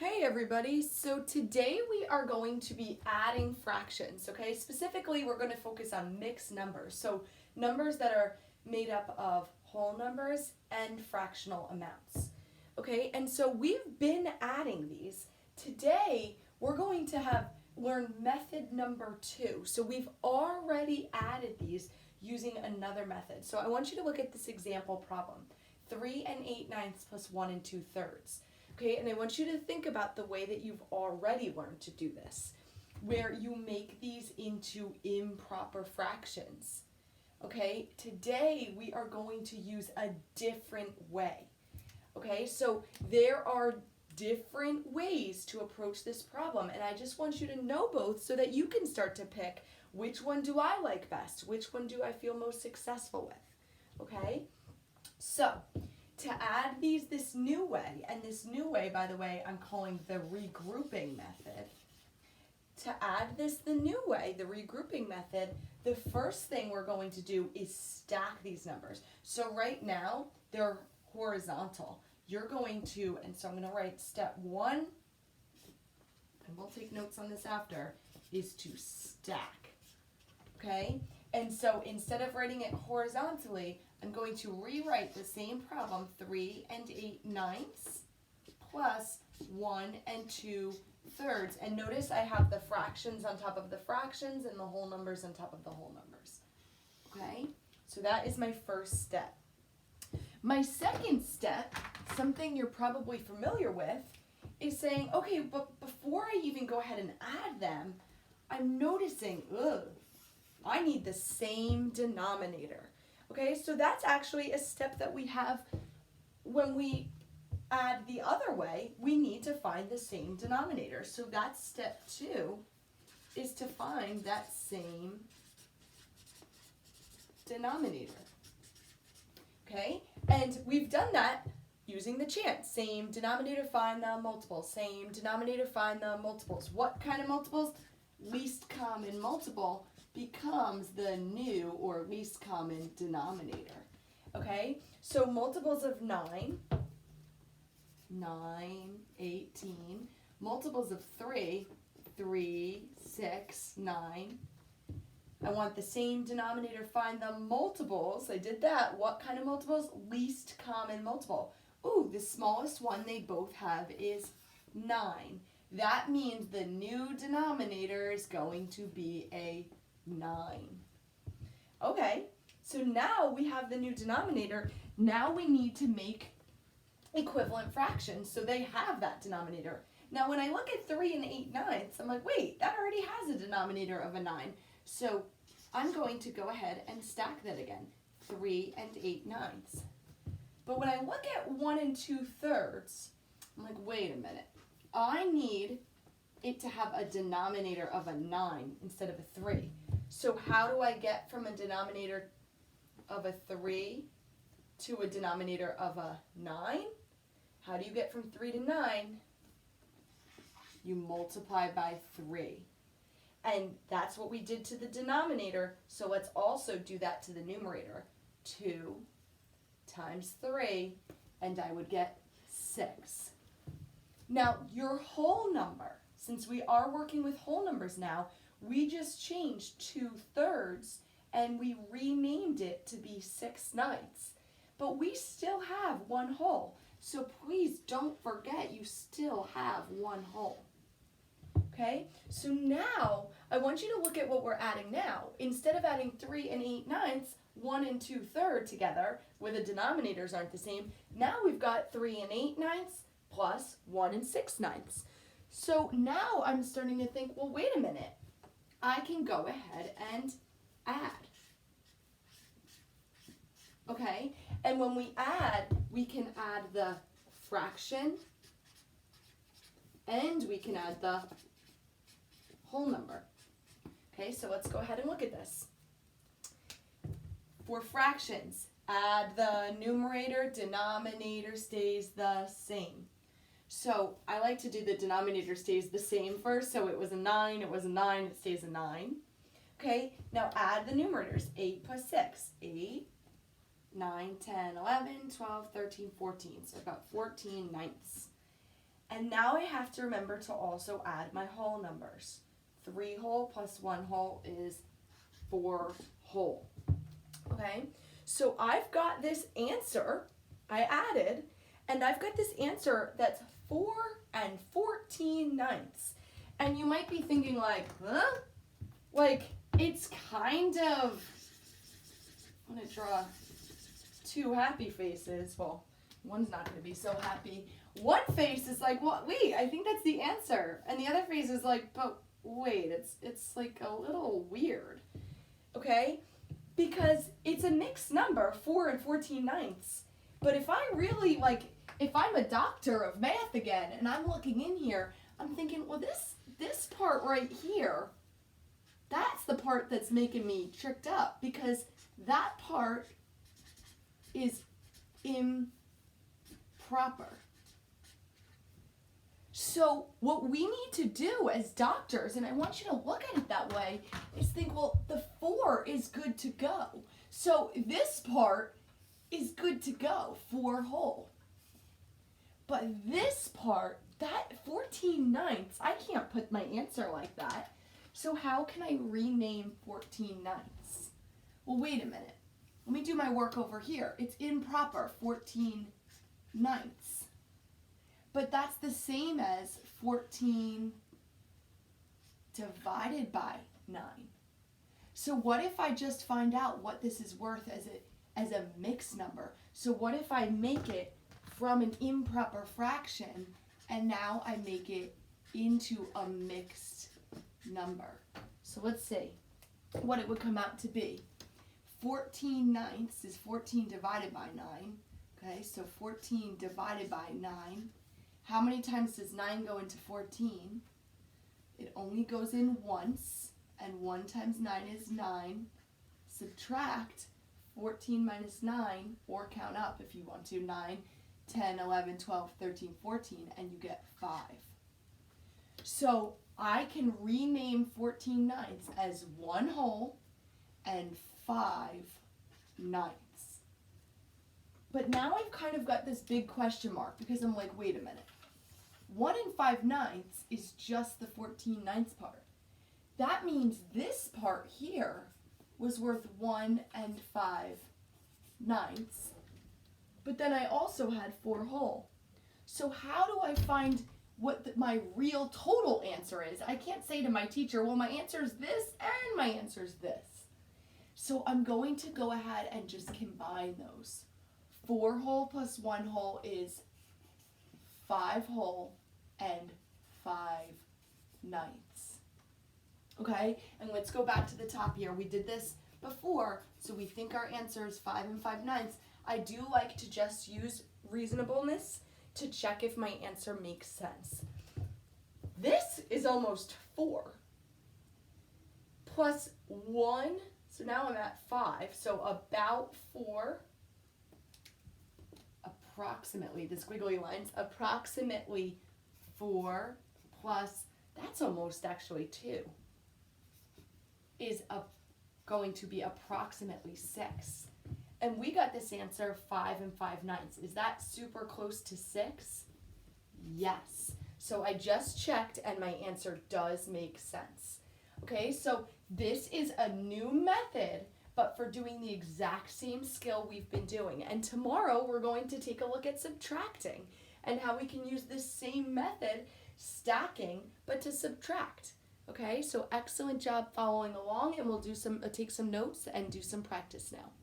Hey everybody, so today we are going to be adding fractions, okay? Specifically, we're going to focus on mixed numbers, so numbers that are made up of whole numbers and fractional amounts, okay? And so we've been adding these. Today, we're going to learn method number 2. So we've already added these using another method. So I want you to look at this example problem. 3 and 8/9 plus 1 and 2/3. Okay, and I want you to think about the way that you've already learned to do this, where you make these into improper fractions. Okay, today we are going to use a different way. Okay, so there are different ways to approach this problem, and I just want you to know both so that you can start to pick which one do I like best, which one do I feel most successful with. Okay, so to add these this new way, and this new way, by the way, I'm calling the regrouping method. To add this the new way, the regrouping method, the first thing we're going to do is stack these numbers. So right now, they're horizontal. You're going to, and so I'm going to write step 1, and we'll take notes on this after, is to stack. Okay? And so instead of writing it horizontally, I'm going to rewrite the same problem, 3 and 8/9 plus 1 and 2/3. And notice I have the fractions on top of the fractions and the whole numbers on top of the whole numbers. Okay? So that is my first step. My second step, something you're probably familiar with, is saying, okay, but before I even go ahead and add them, I'm noticing, I need the same denominator. Okay, so that's actually a step that we have when we add the other way. We need to find the same denominator. So that's step 2, is to find that same denominator. Okay, and we've done that using the chant. Same denominator, find the multiples. Same denominator, find the multiples. What kind of multiples? Least common multiple becomes the new or least common denominator. Okay, so multiples of 9, 18. Multiples of 3, 6, 9. I want the same denominator, find the multiples. I did that. What kind of multiples? Least common multiple. Ooh, the smallest one they both have is 9. That means the new denominator is going to be a 9. Okay, so now we have the new denominator. Now we need to make equivalent fractions so they have that denominator. Now when I look at 3 and 8/9, I'm like, wait, that already has a denominator of a 9. So I'm going to go ahead and stack that again, 3 and 8/9. But when I look at 1 and 2/3, I'm like, wait a minute. I need it to have a denominator of a 9 instead of a 3. So how do I get from a denominator of a 3 to a denominator of a 9? How do you get from 3 to 9? You multiply by 3. And that's what we did to the denominator, so let's also do that to the numerator. 2 times 3, and I would get 6. Now, your whole number, since we are working with whole numbers now, we just changed 2/3 and we renamed it to be 6/9. But we still have one whole. So please don't forget you still have one whole. Okay? So now I want you to look at what we're adding now. Instead of adding 3 and 8/9, 1 and 2/3 together, where the denominators aren't the same, now we've got 3 and 8/9 plus 1 and 6/9. So now I'm starting to think, well, wait a minute. I can go ahead and add. Okay? And when we add, we can add the fraction and we can add the whole number. Okay, so let's go ahead and look at this. For fractions, add the numerator, denominator stays the same. So I like to do the denominator stays the same first. So it was a 9, it was a 9, it stays a 9. Okay, now add the numerators. 8 plus 6, 8, 9, 10, 11, 12, 13, 14. So I've got 14/9. And And now I have to remember to also add my whole numbers. 3 whole plus 1 whole is 4 whole. Okay, so I've got this answer I added, and I've got this answer that's 4 and 14/9. And you might be thinking like, huh? Like, it's kind of, I'm gonna draw 2 happy faces. Well, one's not gonna be so happy. One face is like, well, wait, I think that's the answer. And the other face is like, but wait, it's like a little weird. Okay? Because it's a mixed number, 4 and 14/9. But if I really, like, if I'm a doctor of math again, and I'm looking in here, I'm thinking, well, this part right here, that's the part that's making me tricked up, because that part is improper. So what we need to do as doctors, and I want you to look at it that way, is think, well, the 4 is good to go. So this part is good to go, 4 whole. But this part, that 14/9, I can't put my answer like that. So how can I rename 14/9? Well, wait a minute. Let me do my work over here. It's improper, 14/9. But that's the same as 14 divided by 9. So what if I just find out what this is worth as a mixed number? So what if I make it from an improper fraction, and now I make it into a mixed number? So let's see what it would come out to be. 14/9 is 14 divided by 9. Okay, so 14 divided by 9. How many times does 9 go into 14? It only goes in once, and 1 times 9 is 9. Subtract 14 minus 9, or count up if you want to, 9, 10, 11, 12, 13, 14, and you get 5. So I can rename 14/9 as 1 whole and 5/9. But now I've kind of got this big question mark, because I'm like, wait a minute. 1 and 5/9 is just the 14/9 part. That means this part here was worth 1 and 5/9. But then I also had 4 whole. So how do I find what my real total answer is? I can't say to my teacher, well, my answer is this and my answer is this. So I'm going to go ahead and just combine those. 4 whole plus 1 whole is 5 whole and 5/9. Okay, and let's go back to the top here. We did this before, so we think our answer is 5 and 5/9. I do like to just use reasonableness to check if my answer makes sense. This is almost 4 plus 1, so now I'm at 5, so about 4, approximately, the squiggly lines, approximately 4 plus, that's almost actually 2, is going to be approximately 6. And we got this answer 5 and 5/9. Is that super close to 6? Yes. So I just checked and my answer does make sense. Okay, so this is a new method, but for doing the exact same skill we've been doing. And tomorrow we're going to take a look at subtracting and how we can use this same method, stacking, but to subtract. Okay, so excellent job following along, and we'll take some notes and do some practice now.